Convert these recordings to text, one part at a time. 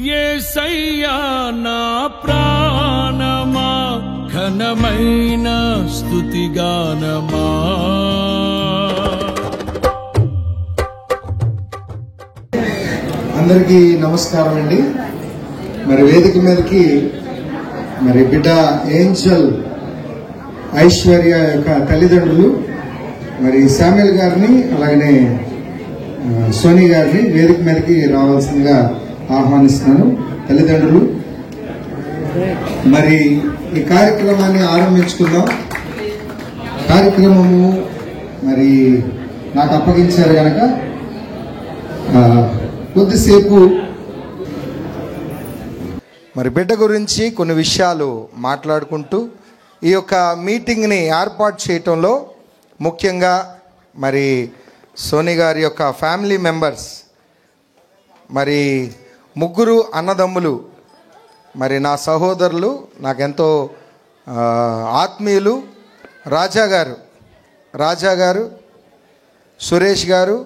యేసయ్యా నా ప్రాణమా ఘనమైన స్తుతిగానమా. అందరికీ నమస్కారం అండి. మరి వేదిక మీదకి మరి బిడ్డ ఏంజల్ ఐశ్వర్య యొక్క తల్లిదండ్రులు మరి శామ్యుల్ గారిని అలాగనే సోనీ గారిని వేదిక మీదకి రావాల్సిందిగా ఆహ్వానిస్తున్నాను. తల్లిదండ్రులు మరి ఈ కార్యక్రమాన్ని ఆరంభించుకుందాం. కార్యక్రమము మరి నాకు అప్పగించారు కనుక కొద్దిసేపు మరి బిడ్డ గురించి కొన్ని విషయాలు మాట్లాడుకుంటూ ఈ యొక్క మీటింగ్ని ఏర్పాటు చేయటంలో ముఖ్యంగా మరి సోనీ గారి యొక్క ఫ్యామిలీ మెంబర్స్ మరి ముగ్గురు అన్నదమ్ములు మరి నా సహోదరులు నాకెంతో ఆత్మీయులు. రాజా గారు సురేష్ గారు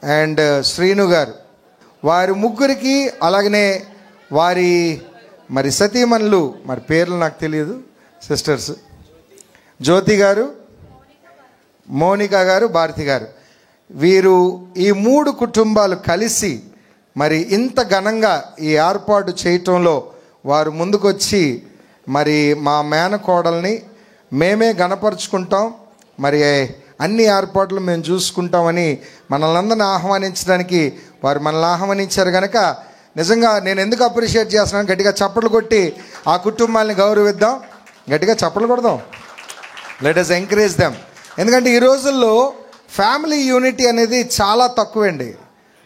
అండ్ శ్రీను గారు, వారి ముగ్గురికి అలాగనే వారి మరి సతీమణులు మరి పేర్లు నాకు తెలియదు, సిస్టర్స్ జ్యోతి గారు, మోనికా గారు, భారతి గారు, వీరు ఈ 3 కుటుంబాలు కలిసి మరి ఇంత ఘనంగా ఈ ఏర్పాటు చేయటంలో వారు ముందుకొచ్చి మరి మా మేనకోడల్ని మేమే గణపరుచుకుంటాం, మరి అన్ని ఏర్పాట్లు మేము చూసుకుంటామని మనల్ని అందరిని ఆహ్వానించడానికి వారు మనల్ని ఆహ్వానించారు కనుక నిజంగా నేను ఎందుకు అప్రిషియేట్ చేస్తున్నాను, గట్టిగా చప్పట్లు కొట్టి ఆ కుటుంబాలని గౌరవిద్దాం, గట్టిగా చప్పట్లు కొడదాం. Let us encourage them. ఎందుకంటే ఈ రోజుల్లో ఫ్యామిలీ యూనిటీ అనేది చాలా తక్కువండి.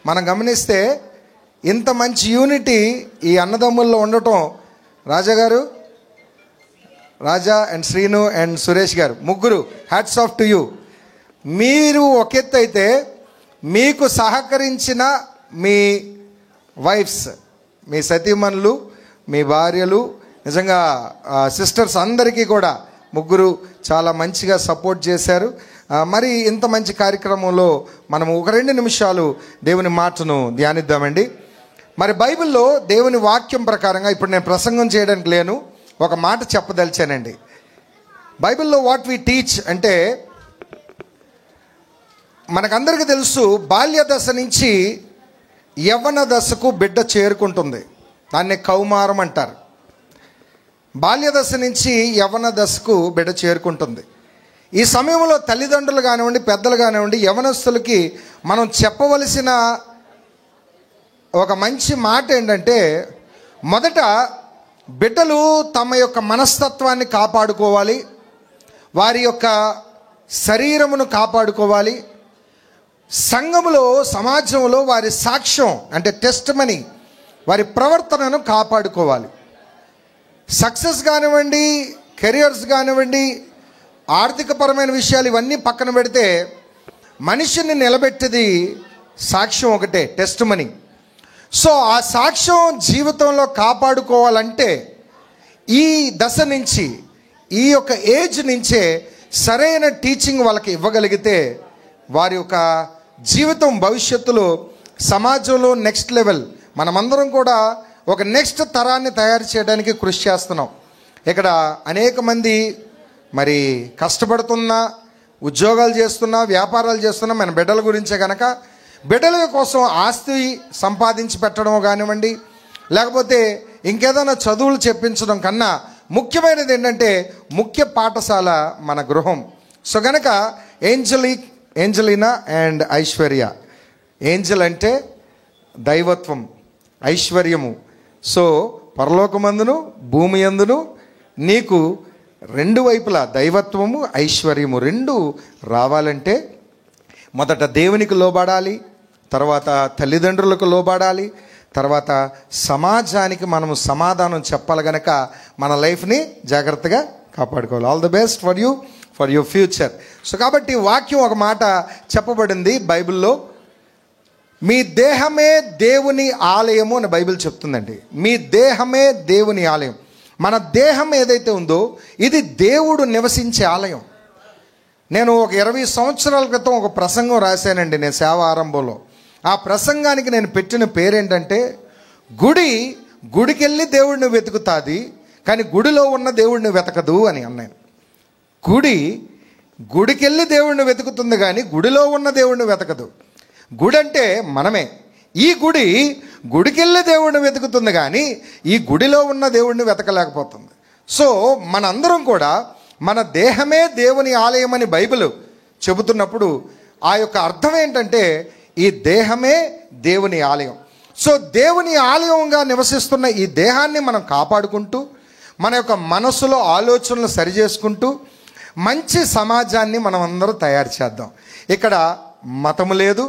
మనం గమనిస్తే ఇంత మంచి యూనిటీ ఈ అన్నదమ్ముల్లో ఉండటం, రాజా అండ్ శ్రీను అండ్ సురేష్ గారు ముగ్గురు హ్యాట్స్ ఆఫ్ టు యూ. మీరు ఒక ఎత్తు అయితే మీకు సహకరించిన మీ వైఫ్స్, మీ సతీమణులు, మీ భార్యలు, నిజంగా సిస్టర్స్ అందరికీ కూడా ముగ్గురు చాలా మంచిగా సపోర్ట్ చేశారు. మరి ఇంత మంచి కార్యక్రమంలో మనము ఒక 2 నిమిషాలు దేవుని మాటను ధ్యానిద్దామండి. మరి బైబిల్లో దేవుని వాక్యం ప్రకారంగా ఇప్పుడు నేను ప్రసంగం చేయడానికి లేను, ఒక మాట చెప్పదలిచానండి. బైబిల్లో వాట్ వి టీచ్ అంటే మనకందరికీ తెలుసు, బాల్య దశ నుంచి యవ్వన దశకు బిడ్డ చేరుకుంటుంది, దాన్ని కౌమారం అంటారు. బాల్య దశ నుంచి యవ్వన దశకు బిడ్డ చేరుకుంటుంది. ఈ సమయంలో తల్లిదండ్రులు కానివ్వండి, పెద్దలు కానివ్వండి, యవ్వనస్తులకి మనం చెప్పవలసిన ఒక మంచి మాట ఏంటంటే, మొదట బిడ్డలు తమ యొక్క మనస్తత్వాన్ని కాపాడుకోవాలి, వారి యొక్క శరీరమును కాపాడుకోవాలి, సంఘములో సమాజంలో వారి సాక్ష్యం అంటే టెస్టిమనీ, వారి ప్రవర్తనను కాపాడుకోవాలి. సక్సెస్ కానివ్వండి, కెరియర్స్ కానివ్వండి, ఆర్థికపరమైన విషయాలు ఇవన్నీ పక్కన పెడితే మనిషిని నిలబెట్టేది సాక్ష్యం ఒకటే, టెస్టిమనీ. సో ఆ సాక్ష్యం జీవితంలో కాపాడుకోవాలంటే ఈ దశ నుంచి, ఈ యొక్క ఏజ్ నుంచే సరైన టీచింగ్ వాళ్ళకి ఇవ్వగలిగితే వారి యొక్క జీవితం భవిష్యత్తులో సమాజంలో నెక్స్ట్ లెవెల్, మనమందరం కూడా ఒక నెక్స్ట్ తరాన్ని తయారు చేయడానికి కృషి చేస్తున్నాం. ఇక్కడ అనేక మంది మరి కష్టపడుతున్నా, ఉద్యోగాలు చేస్తున్నా, వ్యాపారాలు చేస్తున్నా మన బిడ్డల గురించే కనుక బిడ్డల కోసం ఆస్తి సంపాదించి పెట్టడం కానివ్వండి, లేకపోతే ఇంకేదైనా చదువులు చెప్పించడం కన్నా ముఖ్యమైనది ఏంటంటే ముఖ్య పాఠశాల మన గృహం. సో కనుక ఏంజలీనా అండ్ ఐశ్వర్య, ఏంజల్ అంటే దైవత్వం, ఐశ్వర్యము. సో పరలోకమందును భూమి యందును నీకు 2 వైపులా దైవత్వము ఐశ్వర్యము 2 రావాలంటే మొదట దేవునికి లోబడాలి, తర్వాత తల్లిదండ్రులకు లోబడాలి, తర్వాత సమాజానికి మనము సమాధానం చెప్పాలి గనక మన లైఫ్ని జాగ్రత్తగా కాపాడుకోవాలి. All the best for you, for your future. So కాబట్టి వాక్యం ఒక మాట చెప్పబడింది బైబిల్లో, మీ దేహమే దేవుని ఆలయము అని బైబిల్ చెప్తుందండి. మీ దేహమే దేవుని ఆలయం. మన దేహం ఏదైతే ఉందో ఇది దేవుడు నివసించే ఆలయం. నేను ఒక 20 సంవత్సరాల క్రితం ఒక ప్రసంగం రాశానండి నేను సేవ ఆరంభంలో. ఆ ప్రసంగానికి నేను పెట్టిన పేరేంటంటే గుడికి వెళ్ళి దేవుడిని వెతుకుతాది, కానీ గుడిలో ఉన్న దేవుడిని వెతకదు అని అన్నాను. గుడికి వెళ్ళి దేవుడిని వెతుకుతుంది కానీ గుడిలో ఉన్న దేవుడిని వెతకదు. గుడి అంటే మనమే. ఈ గుడికి వెళ్ళి దేవుడిని వెతుకుతుంది కానీ ఈ గుడిలో ఉన్న దేవుడిని వెతకలేకపోతుంది. సో మనందరం కూడా మన దేహమే దేవుని ఆలయం అని బైబిల్ చెబుతున్నప్పుడు ఆ యొక్క అర్థం ఏంటంటే ఈ దేహమే దేవుని ఆలయం. సో దేవుని ఆలయంగా నివసిస్తున్న ఈ దేహాన్ని మనం కాపాడుకుంటూ మన యొక్క మనసులో ఆలోచనలు సరిచేసుకుంటూ మంచి సమాజాన్ని మనం అందరూ తయారు చేద్దాం. ఇక్కడ మతము లేదు,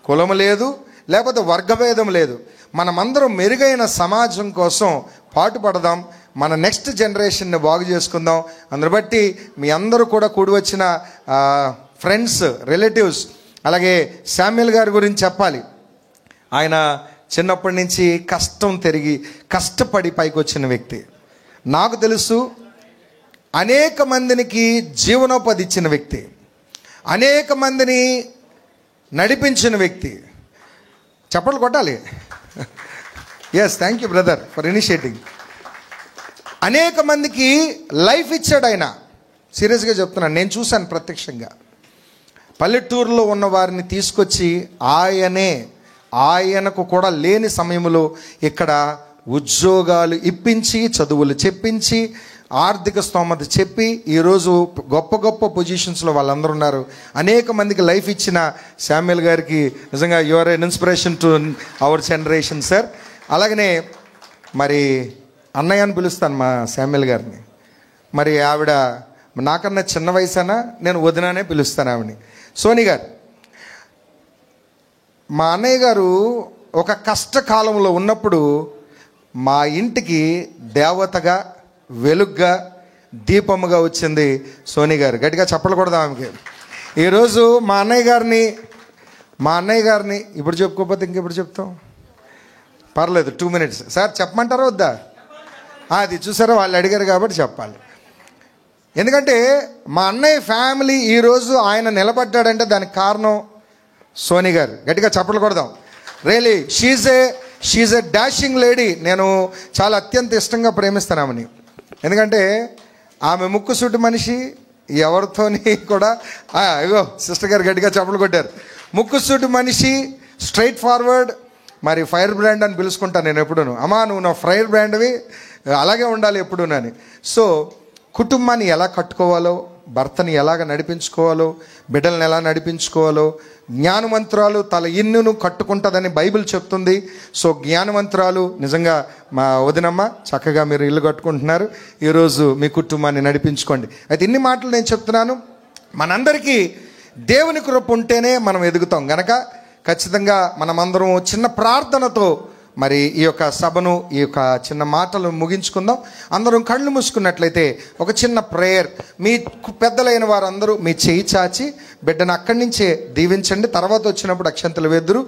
కులము లేదు, లేకపోతే వర్గభేదం లేదు. మనమందరం మెరుగైన సమాజం కోసం పాటుపడదాం. మన నెక్స్ట్ జనరేషన్ని బాగు చేసుకుందాం. అందుని బట్టి మీ అందరూ కూడా కూడి వచ్చిన ఫ్రెండ్స్, రిలేటివ్స్, అలాగే శామ్యుల్ గారి గురించి చెప్పాలి. ఆయన చిన్నప్పటి నుంచి కష్టపడి పైకి వచ్చిన వ్యక్తి. నాకు తెలుసు, అనేక మందికి జీవనోపాధి ఇచ్చిన వ్యక్తి, అనేక మందిని నడిపించిన వ్యక్తి. చప్పట్లు కొట్టాలి. Yes, thank you brother for initiating. అనేక మందికి లైఫ్ ఇచ్చాడు ఆయన. సీరియస్గా చెప్తున్నాను, నేను చూశాను ప్రత్యక్షంగా. పల్లెటూరులో ఉన్న వారిని తీసుకొచ్చి ఆయనకు కూడా లేని సమయంలో ఇక్కడ ఉద్యోగాలు ఇప్పించి, చదువులు చెప్పించి, ఆర్థిక స్తోమత చెప్పి ఈరోజు గొప్ప గొప్ప పొజిషన్స్లో వాళ్ళందరూ ఉన్నారు. అనేక మందికి లైఫ్ ఇచ్చిన శామ్యుల్ గారికి నిజంగా you are an inspiration to our generation sir. అలాగనే మరి అన్నయ్య అని పిలుస్తాను మా శామ్యుల్ గారిని. మరి ఆవిడ నాకన్నా చిన్న వయసైనా నేను వదినానే పిలుస్తాను ఆవిడని. సోని గారు, మా అన్నయ్య గారు ఒక కష్టకాలంలో ఉన్నప్పుడు మా ఇంటికి దేవతగా, వెలుగ్గా, దీపముగా వచ్చింది సోని గారు. గట్టిగా చప్పలు కొడదాం ఆమెకి. ఈరోజు మా అన్నయ్య గారిని ఇప్పుడు చెప్పుకోకపోతే ఇంకెప్పుడు చెప్తాం? పర్లేదు, 2 minutes సార్ చెప్పమంటారా వద్దా? అది చూసారా, వాళ్ళు అడిగారు కాబట్టి చెప్పాలి. ఎందుకంటే మా అన్నయ్య ఫ్యామిలీ ఈరోజు ఆయన నిలబడ్డాడంటే దానికి కారణం సోని గారు. గట్టిగా చప్పట్లు కొడదాం. Really she's a dashing lady. నేను చాలా అత్యంత ఇష్టంగా ప్రేమిస్తాను ఆమెని. ఎందుకంటే ఆమె ముక్కుసూటి మనిషి, ఎవరితోని కూడా ఇగో సిస్టర్ గారు గట్టిగా చప్పట్లు కొట్టారు. ముక్కుసూటి మనిషి, స్ట్రైట్ ఫార్వర్డ్. మరి ఫైర్ బ్రాండ్ అని పిలుచుకుంటాను నేను ఎప్పుడూను. అమ్మా నువ్వు నా ఫైర్ బ్రాండ్వి, అలాగే ఉండాలి ఎప్పుడూను అని. సో కుటుంబాన్ని ఎలా కట్టుకోవాలో, భర్తని ఎలాగ నడిపించుకోవాలో, బిడ్డలను ఎలా నడిపించుకోవాలో, జ్ఞానవంతురాలు తల ఇన్నును కట్టుకుంటుందని బైబిల్ చెప్తుంది. సో జ్ఞానవంతురాలు నిజంగా మా వదినమ్మ, చక్కగా మీరు ఇల్లు కట్టుకుంటున్నారు. ఈరోజు మీ కుటుంబాన్ని నడిపించుకోండి. అయితే ఇన్ని మాటలు నేను చెప్తున్నాను, మనందరికీ దేవుని కృప ఉంటేనే మనం ఎదుగుతాం గనక ఖచ్చితంగా మనమందరం చిన్న ప్రార్థనతో మరి ఈ యొక్క సభను, ఈ యొక్క చిన్న మాటలు ముగించుకుందాం. అందరం కళ్ళు మూసుకున్నట్లయితే ఒక చిన్న ప్రేయర్. మీ పెద్దలైన వారందరూ మీ చేయి చాచి బిడ్డను అక్కడి నుంచే దీవించండి. తర్వాత వచ్చినప్పుడు అక్షంతలు వేద్దురు.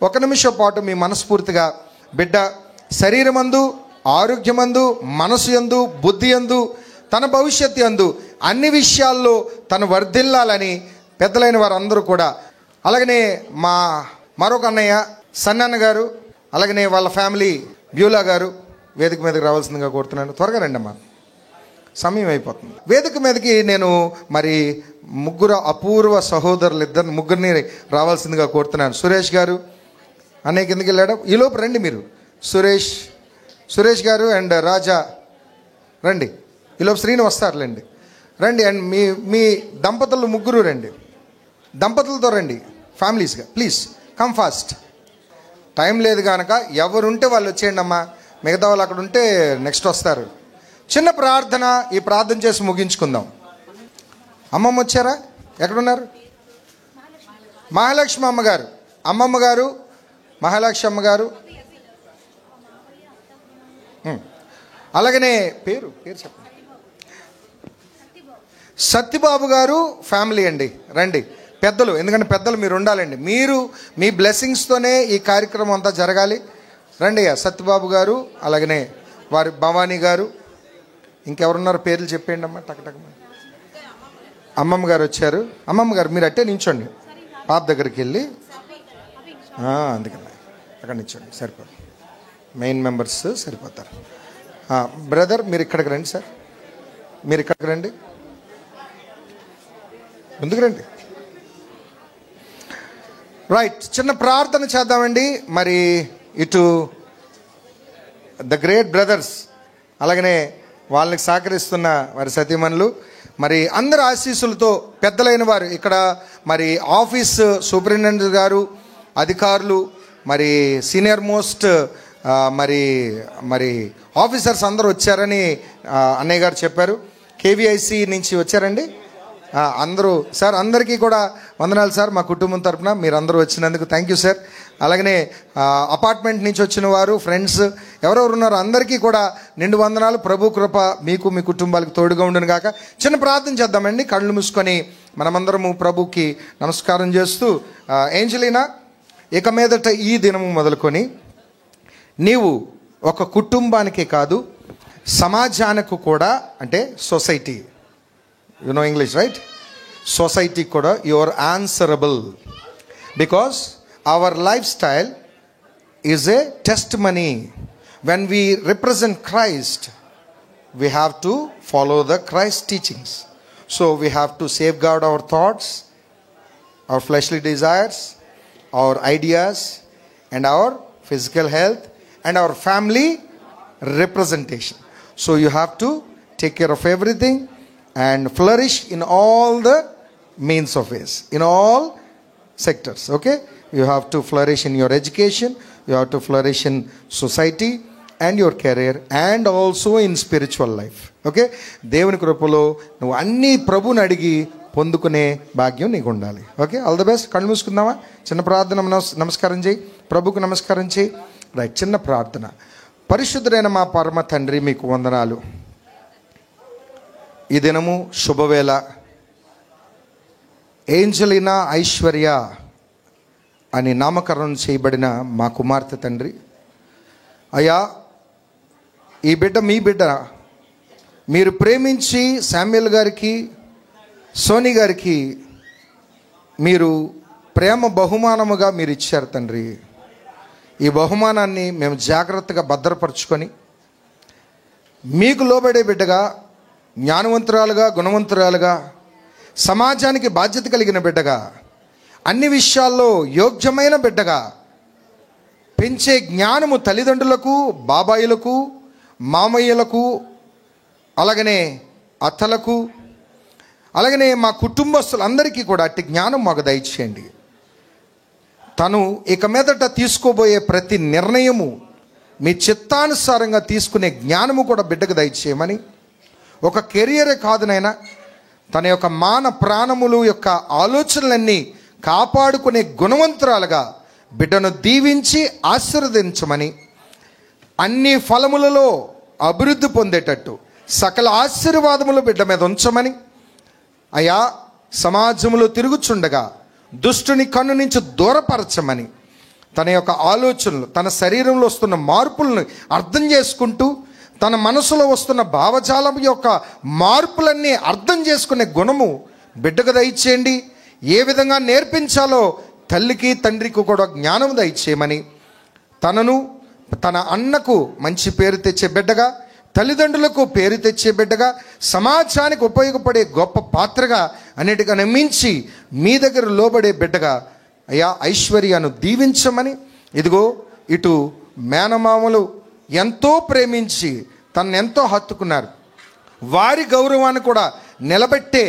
1 నిమిషం పాటు మీ మనస్ఫూర్తిగా బిడ్డ శరీరమందు, ఆరోగ్యమందు, మనసు యందు, బుద్ధి యందు, తన భవిష్యత్తు యందు అన్ని విషయాల్లో తను వర్ధిల్లాలని పెద్దలైన వారందరూ కూడా, అలాగనే మా మరొక అన్నయ్య సన్నన్న గారు, అలాగనే వాళ్ళ ఫ్యామిలీ బ్యూలా గారు వేదిక మీదకి రావాల్సిందిగా కోరుతున్నాను. త్వరగా రండి అమ్మా, సమయం అయిపోతుంది. వేదిక మీదకి నేను మరి ముగ్గురు అపూర్వ సహోదరులు ముగ్గురిని రావాల్సిందిగా కోరుతున్నాను. సురేష్ గారు అన్నయ్య కిందకి వెళ్ళాడు, ఈలోపు రండి మీరు. సురేష్ గారు అండ్ రాజా రండి. ఈలోపు శ్రీని వస్తారులేండి. రండి. అండ్ మీ దంపతులు ముగ్గురు రండి, దంపతులతో రండి, ఫ్యామిలీస్గా. Please come fast. టైం లేదు కనుక ఎవరుంటే వాళ్ళు వచ్చేయండి అమ్మా. మిగతా వాళ్ళు అక్కడ ఉంటే నెక్స్ట్ వస్తారు. చిన్న ప్రార్థన, ఈ ప్రార్థన చేసి ముగించుకుందాం. అమ్మమ్మ వచ్చారా? ఎక్కడున్నారు? మహాలక్ష్మి అమ్మగారు, అమ్మమ్మ గారు, మహాలక్ష్మి అమ్మగారు, అలాగనే పేరు చెప్పండి. సత్యబాబు గారు ఫ్యామిలీ అండి. రండి పెద్దలు, ఎందుకంటే పెద్దలు మీరు ఉండాలండి. మీరు మీ బ్లెస్సింగ్స్తోనే ఈ కార్యక్రమం అంతా జరగాలి. రండి. సత్యబాబు గారు, అలాగనే వారి భవానీ గారు, ఇంకెవరున్నారు పేర్లు చెప్పేయండి అమ్మా టకటక. అమ్మమ్మ గారు వచ్చారు. అమ్మమ్మ గారు మీరు అట్టే నించోండి, పాప దగ్గరికి వెళ్ళి అందుకని అక్కడ నించోండి సరిపోదు. Main members సరిపోతారు. బ్రదర్ మీరు ఇక్కడికి రండి సార్, మీరు ఇక్కడికి రండి, ముందుకు రండి. రైట్, చిన్న ప్రార్థన చేద్దామండి. మరి ఇటు ద గ్రేట్ బ్రదర్స్, అలాగనే వాళ్ళకి సహకరిస్తున్న వారి సతీమణులు, మరి అందరి ఆశీస్సులతో పెద్దలైన వారు ఇక్కడ మరి ఆఫీస్ సూపరింటెండెంట్ గారు, అధికారులు, మరి సీనియర్ మోస్ట్ మరి మరి ఆఫీసర్స్ అందరూ వచ్చారని అన్నయ్య గారు చెప్పారు. కేవీఐసి నుంచి వచ్చారండి అందరూ. సార్ అందరికీ కూడా వందనాలు సార్, మా కుటుంబం తరపున మీరు అందరూ వచ్చినందుకు థ్యాంక్ యూ సార్. అలాగనే అపార్ట్మెంట్ నుంచి వచ్చిన వారు, ఫ్రెండ్స్ ఎవరెవరు ఉన్నారో అందరికీ కూడా నిండు వందనాలు. ప్రభు కృప మీకు మీ కుటుంబాలకు తోడుగా ఉండును గాక. చిన్న ప్రార్థన చేద్దామండి, కళ్ళు మూసుకొని మనమందరము ప్రభుకి నమస్కారం చేస్తూ. ఏంజలీనా, ఇక మీదట ఈ దినము మొదలుకొని నీవు ఒక కుటుంబానికే కాదు సమాజానికి కూడా, అంటే society, you know English right, society కూడా you are answerable, because our lifestyle is a testimony. When we represent Christ, we have to follow the Christ teachings. So we have to safeguard our thoughts, our fleshly desires, our ideas, and our physical health, and our family representation. So you have to take care of everything and flourish in all the means of ways, in all sectors. Okay, you have to flourish in your education, you have to flourish in society and your career, and also in spiritual life. Okay, దేవుని కృపలో నువ్వు అన్ని ప్రభుని అడిగి పొందుకునే భాగ్యం నీకు ఉండాలి. Okay, all the best. కళ్ళు మూసుకుందామా, చిన్న ప్రార్థన, నమస్కారం చేయి, ప్రభుకు నమస్కారం చేయి. రైట్, చిన్న ప్రార్థన. పరిశుద్ధుడైన మా పరమ తండ్రి, మీకు వందనాలు. ఈ దినము శుభవేళ ఏంజలీనా ఐశ్వర్య అని నామకరణం చేయబడిన మా కుమార్తె తండ్రి, అయ్యా ఈ బిడ్డ మీ బిడ్డ, మీరు ప్రేమించి శామ్యుల్ గారికి, సోని గారికి మీరు ప్రేమ బహుమానముగా మీరు ఇచ్చారు తండ్రి. ఈ బహుమానాన్ని మేము జాగ్రత్తగా భద్రపరుచుకొని మీకు లోబడే బిడ్డగా, జ్ఞానవంతురాలుగా, గుణవంతురాలుగా, సమాజానికి బాధ్యత కలిగిన బిడ్డగా, అన్ని విషయాల్లో యోగ్యమైన బిడ్డగా పెంచే జ్ఞానము తల్లిదండ్రులకు, బాబాయిలకు, మామయ్యలకు, అలాగనే అత్తలకు, అలాగనే మా కుటుంబస్తులందరికీ కూడా అట్టి జ్ఞానం మాకు దయచేయండి. తను ఇక మీదట తీసుకోబోయే ప్రతి నిర్ణయము మీ చిత్తానుసారంగా తీసుకునే జ్ఞానము కూడా బిడ్డకు దయచేయమని, ఒక కెరియరే కాదునైనా తన యొక్క మాన ప్రాణములు యొక్క ఆలోచనలన్నీ కాపాడుకునే గుణవంతురాలుగా బిడ్డను దీవించి ఆశీర్వదించమని, అన్ని ఫలములలో అభివృద్ధి పొందేటట్టు సకల ఆశీర్వాదములు బిడ్డ మీద ఉంచమని, అయా సమాజంలో తిరుగుచుండగా దుష్టుని కన్ను నుంచి దూరపరచమని, తన యొక్క ఆలోచనలు, తన శరీరంలో వస్తున్న మార్పులను అర్థం చేసుకుంటూ, తన మనసులో వస్తున్న భావజాలం యొక్క మార్పులన్నీ అర్థం చేసుకునే గుణము బిడ్డకు దయచేయండి. ఏ విధంగా నేర్పించాలో తల్లికి తండ్రికి కూడా జ్ఞానం దయచేయమని, తనను తన అన్నకు మంచి పేరు తెచ్చే బిడ్డగా, తల్లిదండ్రులకు పేరు తెచ్చే బిడ్డగా, సమాజానికి ఉపయోగపడే గొప్ప పాత్రగా, అన్నిటికన్నా మించి మీ దగ్గర లోబడే బిడ్డగా అయ్యా ఐశ్వర్యను దీవించమని, ఇదిగో ఇటు మేనమామలు ఎంతో ప్రేమించి తనను ఎంతో హత్తుకున్నారు, వారి గౌరవాన్ని కూడా నిలబెట్టే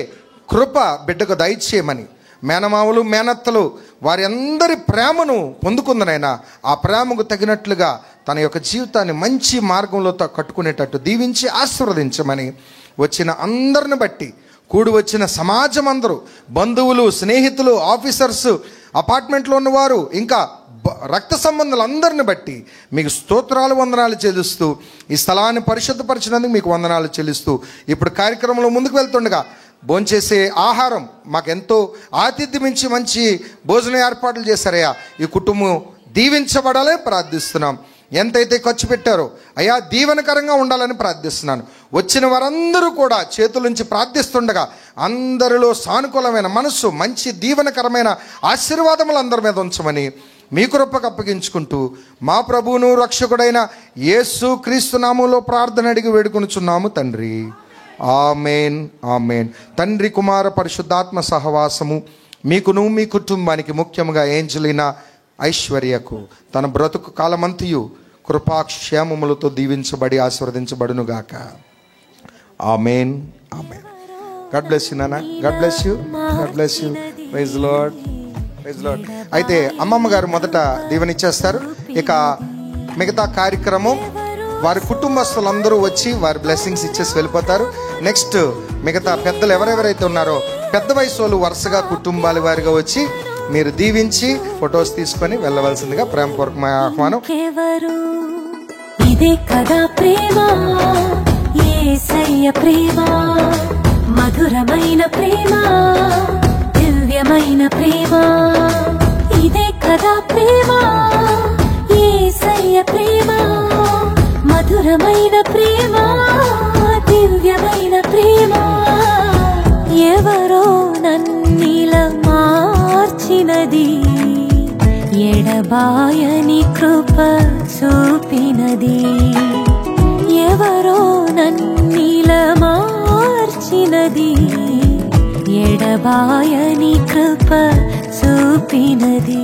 కృప బిడ్డకు దయచేయమని, మేనమామలు, మేనత్తలు వారి అందరి ప్రేమను పొందుకుందనైనా ఆ ప్రేమకు తగినట్లుగా తన యొక్క జీవితాన్ని మంచి మార్గంలో కట్టుకునేటట్టు దీవించి ఆశీర్వదించమని, వచ్చిన అందరిని బట్టి కూడి వచ్చిన సమాజం అందరూ, బంధువులు, స్నేహితులు, ఆఫీసర్స్, అపార్ట్మెంట్లో ఉన్నవారు, ఇంకా రక్త సంబంధాలు అందరిని బట్టి మీకు స్తోత్రాలు, వందనాలు చెల్లిస్తూ, ఈ స్థలాన్ని పరిశుద్ధపరిచినందుకు మీకు వందనాలు చెల్లిస్తూ, ఇప్పుడు కార్యక్రమంలో ముందుకు వెళ్తుండగా భోంచేసే ఆహారం మాకెంతో ఆతిథ్యం ఇచ్చి మంచి భోజన ఏర్పాట్లు చేశారయ్యా. ఈ కుటుంబం దీవించబడాలని ప్రార్థిస్తున్నాం. ఎంతైతే ఖర్చు పెట్టారో అయ్యా దీవెనకరంగా ఉండాలని ప్రార్థిస్తున్నాను. వచ్చిన వారందరూ కూడా చేతుల నుంచి ప్రార్థిస్తుండగా అందరిలో సానుకూలమైన మనస్సు, మంచి దీవెనకరమైన ఆశీర్వాదములు అందరి మీద ఉంచమని, మీ కృపకు అప్పగించుకుంటూ మా ప్రభువును రక్షకుడైన యేసు క్రీస్తు నామములో ప్రార్థన అడిగి వేడుకొనుచున్నాము తండ్రి. ఆమేన్, ఆమేన్. తండ్రి, కుమార, పరిశుద్ధాత్మ సహవాసము మీకును మీ కుటుంబానికి, ముఖ్యంగా ఏంజలినా ఐశ్వర్యకు తన బ్రతుకు కాలమంతయు కృపాక్షేమములతో దీవించబడి ఆశీర్వదించబడునుగాక. ఆమేన్, ఆమేన్. గాడ్ బ్లెస్ యు నాన్న. God bless you. God bless you. Praise Lord. Praise Lord. అయితే అమ్మమ్మ గారు మొదట దీవెనిచ్చేస్తారు. ఇక మిగతా కార్యక్రమం వారి కుటుంబస్తులందరూ వచ్చి వారి బ్లెస్సింగ్స్ ఇచ్చేసి వెళ్ళిపోతారు. నెక్స్ట్ మిగతా పెద్దలు ఎవరెవరైతే ఉన్నారో పెద్ద వయసు వాళ్ళు వరుసగా కుటుంబాల వారిగా వచ్చి మీరు దీవించి ఫొటోస్ తీసుకొని వెళ్ళవలసిందిగా ప్రేమపూర్వకమైన ఆహ్వానం. ఇదే కదా ప్రేమ, యేసయ్య ప్రేమ, మధురమైన ప్రేమ, దివ్యమైన ప్రేమ. ఇదే కదా ప్రేమ, యేసయ్య ప్రేమ, మధురమైన ప్రేమ, దివ్యమైన ప్రేమ. ఎవరో నన్నిలా మార్చినది, ఎడబాయని కృప చూపినది. ఎవరో నన్నిలా మార్చినది, ఎడబాయని కృప చూపినది.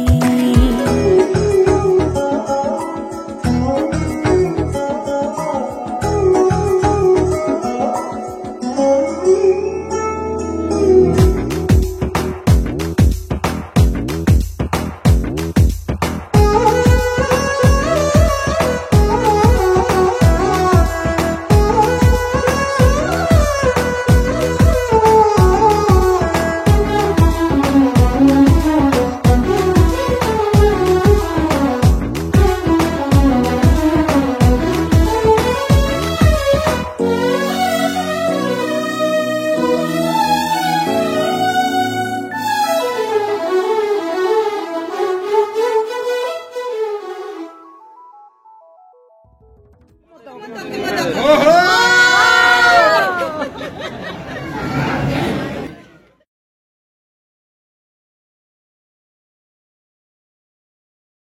ఓహో